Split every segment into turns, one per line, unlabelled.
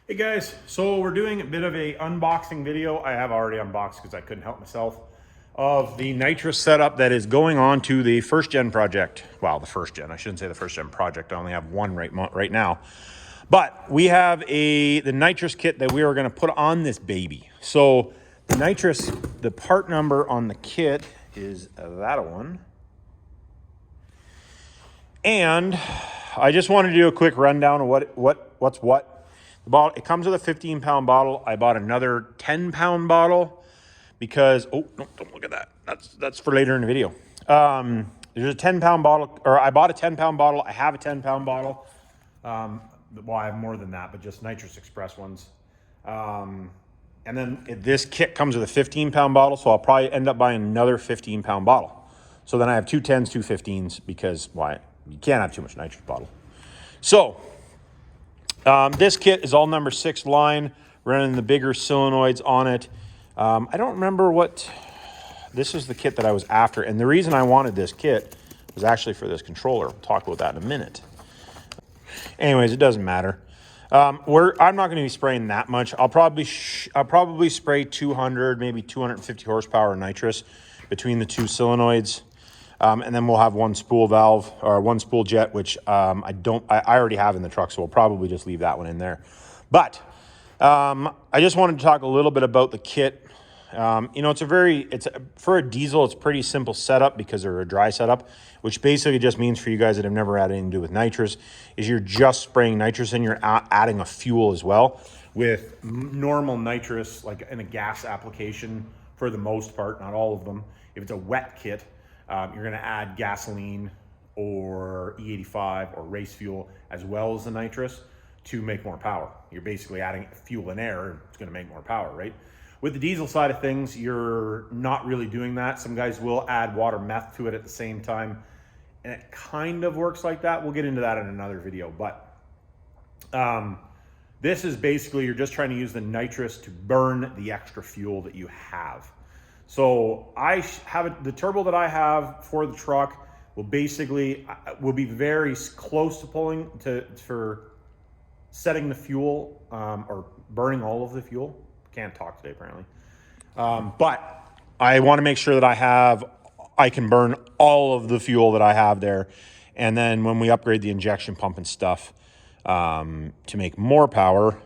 Hey guys, so we're doing a bit of a unboxing video. I have already unboxed because I couldn't help myself, of the Nitrous setup that is going on to the first gen project. Well, the first gen, I shouldn't say the first gen project. I only have one right now. But we have the Nitrous kit that we are going to put on this baby. So the Nitrous, the part number on the kit is that one. And I just wanted to do a quick rundown of what's what. It comes with a 15-pound bottle. I bought another 10-pound bottle because, oh, no, don't look at that. That's for later in the video. There's a 10-pound bottle, or I bought a 10-pound bottle. I have a 10-pound bottle. Well, I have more than that, but just Nitrous Express ones. And then this kit comes with a 15-pound bottle, so I'll probably end up buying another 15-pound bottle. So then I have two 10s, two 15s, because why? You can't have too much nitrous bottle. So this kit is all number 6 line, running the bigger solenoids on it. I don't remember what, this is the kit that I was after. And the reason I wanted this kit was actually for this controller. We'll talk about that in a minute. Anyways, it doesn't matter. I'm not going to be spraying that much. I'll probably spray 200, maybe 250 horsepower nitrous between the two solenoids. And then we'll have one spool valve or one spool jet, which I already have in the truck, so we'll probably just leave that one in there. But I just wanted to talk a little bit about the kit. You know, for a diesel, it's a pretty simple setup because they're a dry setup, which basically just means for you guys that have never had anything to do with nitrous, is you're just spraying nitrous and you're adding a fuel as well. With normal nitrous, like in a gas application, for the most part, not all of them, if it's a wet kit, you're going to add gasoline or E85 or race fuel as well as the nitrous to make more power. You're basically adding fuel and air, and it's going to make more power, right? With the diesel side of things, you're not really doing that. Some guys will add water meth to it at the same time, and it kind of works like that. We'll get into that in another video, but this is basically, you're just trying to use the nitrous to burn the extra fuel that you have. So the turbo that I have for the truck will be very close to for setting the fuel or burning all of the fuel. Can't talk today apparently. But I want to make sure that I can burn all of the fuel that I have there. And then when we upgrade the injection pump and stuff to make more power,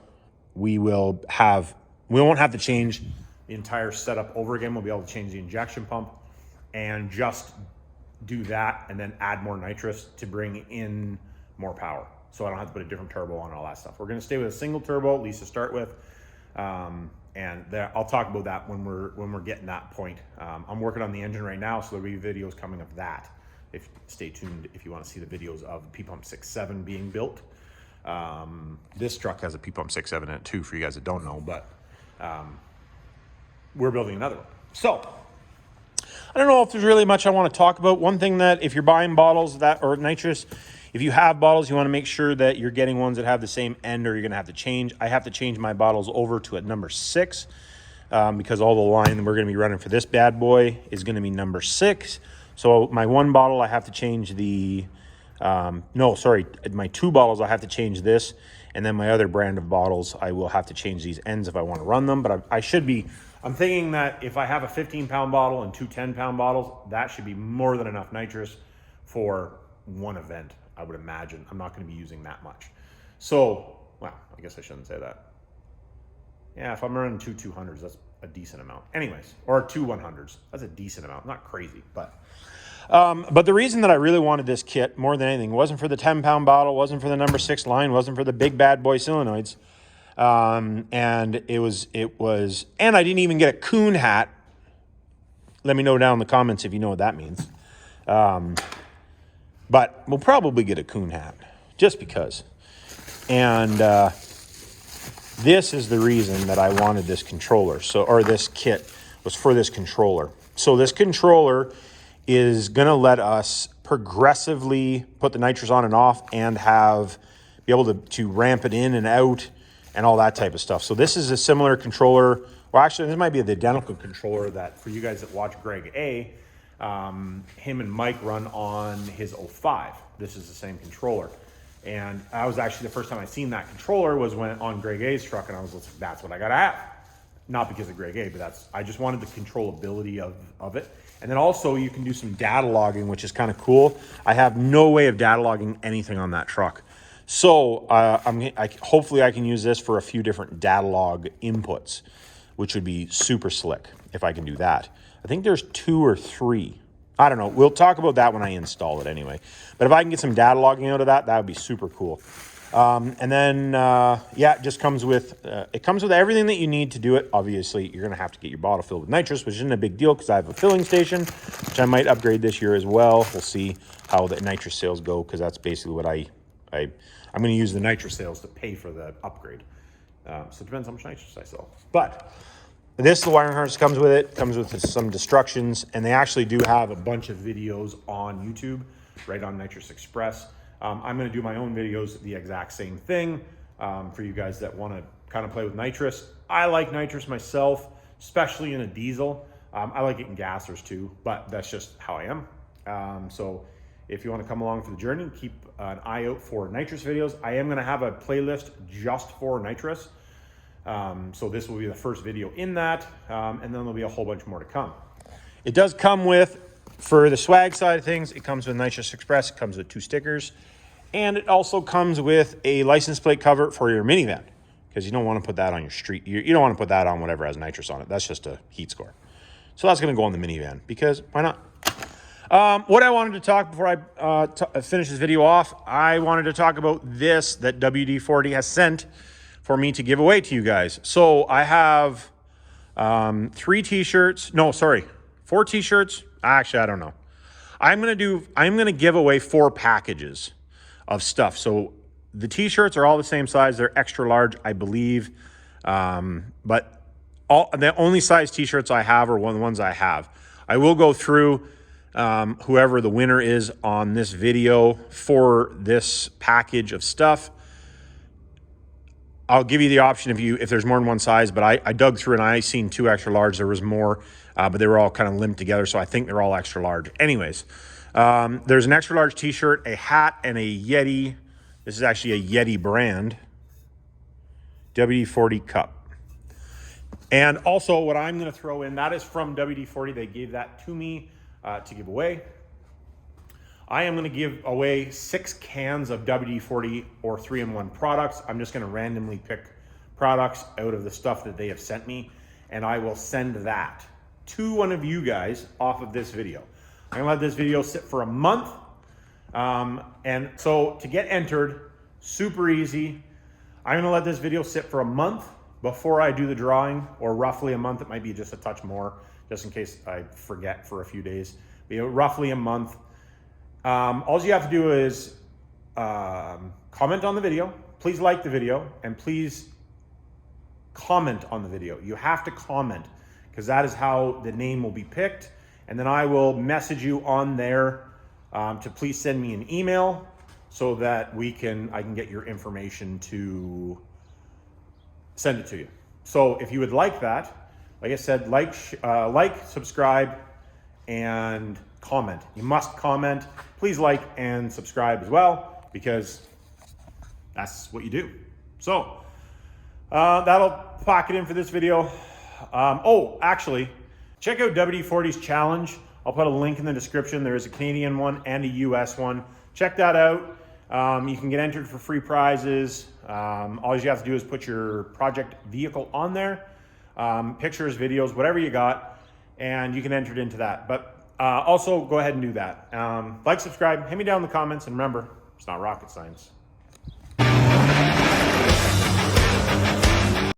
we won't have to change the entire setup over again. We'll be able to change the injection pump and just do that and then add more nitrous to bring in more power. So I don't have to put a different turbo on and all that stuff. We're going to stay with a single turbo, at least to start with. I'll talk about that when we're getting that point. I'm working on the engine right now, so there'll be videos coming of that. Stay tuned if you want to see the videos of the P-Pump 6.7 being built. This truck has a P-Pump 6.7 in it too, for you guys that don't know, but we're building another one. So I don't know if there's really much I want to talk about. One thing that if you're buying bottles or nitrous, if you have bottles, you want to make sure that you're getting ones that have the same end, or you're going to have to change. I have to change my bottles over to a number 6 because all the line that we're going to be running for this bad boy is going to be number 6. So my one bottle, I have to change my 2 bottles, I have to change this. And then my other brand of bottles, I will have to change these ends if I want to run them. But I'm thinking that if I have a 15-pound bottle and 2 10-pound bottles, that should be more than enough nitrous for one event, I would imagine. I'm not going to be using that much. So, well, I guess I shouldn't say that. Yeah, if I'm running 2 200s, that's a decent amount. Anyways, or 2 100s, that's a decent amount. Not crazy, but the reason that I really wanted this kit more than anything wasn't for the 10-pound bottle, wasn't for the number 6 line, wasn't for the big bad boy solenoids. And and I didn't even get a coon hat. Let me know down in the comments if you know what that means. But we'll probably get a coon hat just because. And this is the reason that I wanted this controller. Or this kit was for this controller. So this controller is going to let us progressively put the nitrous on and off and be able to ramp it in and out and all that type of stuff. So this is a similar controller. Well, actually, this might be the identical controller that for you guys that watch Greg A, him and Mike run on his 05. This is the same controller. And that was actually the first time I seen that controller was when on Greg A's truck, and I was like, that's what I gotta have. Not because of Greg A, but I just wanted the controllability of it. And then also you can do some data logging, which is kind of cool. I have no way of data logging anything on that truck. So hopefully I can use this for a few different data log inputs, which would be super slick if I can do that. I think there's 2 or 3. I don't know. We'll talk about that when I install it anyway. But if I can get some data logging out of that, that would be super cool. And then, yeah, it just comes with, it comes with everything that you need to do it. Obviously, you're going to have to get your bottle filled with nitrous, which isn't a big deal because I have a filling station, which I might upgrade this year as well. We'll see how the nitrous sales go because that's basically what I'm going to use the nitrous sales to pay for the upgrade. So it depends how much nitrous I sell. But the wiring harness comes with it, comes with some destructions, and they actually do have a bunch of videos on YouTube, right on Nitrous Express. I'm going to do my own videos, the exact same thing, for you guys that want to kind of play with nitrous. I like nitrous myself, especially in a diesel. I like it in gassers too, but that's just how I am. So if you want to come along for the journey, keep an eye out for nitrous videos. I am going to have a playlist just for nitrous. So this will be the first video in that, and then there'll be a whole bunch more to come. It does come with, for the swag side of things, it comes with Nitrous Express. It comes with 2 stickers, and it also comes with a license plate cover for your minivan, because you don't want to put that on your street. You don't want to put that on whatever has nitrous on it. That's just a heat score. So that's going to go on the minivan, because why not? What I wanted to talk before I finish this video off, I wanted to talk about this that WD-40 has sent for me to give away to you guys. So I have 3 t-shirts. No, sorry, 4 t-shirts. Actually, I don't know. I'm gonna give away 4 packages of stuff. So the t-shirts are all the same size. They're extra large, I believe. But the only size t-shirts I have are the ones I have. I will go through whoever the winner is on this video for this package of stuff. I'll give you the option if there's more than one size, but I dug through and I seen 2 extra large. There was more, but they were all kind of linked together, so I think they're all extra large. Anyways, there's an extra large t-shirt, a hat, and a Yeti. This is actually a Yeti brand. WD-40 cup. And also what I'm going to throw in, that is from WD-40. They gave that to me to give away. I am going to give away 6 cans of WD-40 or 3-in-1 products. I'm just going to randomly pick products out of the stuff that they have sent me, and I will send that to one of you guys off of this video. I'm going to let this video sit for a month. And so to get entered, super easy. I'm going to let this video sit for a month before I do the drawing, or roughly a month. It might be just a touch more, just in case I forget for a few days. But roughly a month. All you have to do is comment on the video. Please like the video, and please comment on the video. You have to comment, because that is how the name will be picked. And then I will message you on there to please send me an email so that I can get your information to send it to you. So if you would like that, like I said, like, subscribe, and comment. You must comment. Please like and subscribe as well, because that's what you do. So that'll pack it in for this video. Oh, actually, check out WD-40's challenge. I'll put a link in the description. There is a Canadian one and a US one. Check that out. You can get entered for free prizes. All you have to do is put your project vehicle on there, pictures, videos, whatever you got, and you can enter it into that. But also go ahead and do that. Like, subscribe, hit me down in the comments, and remember, it's not rocket science.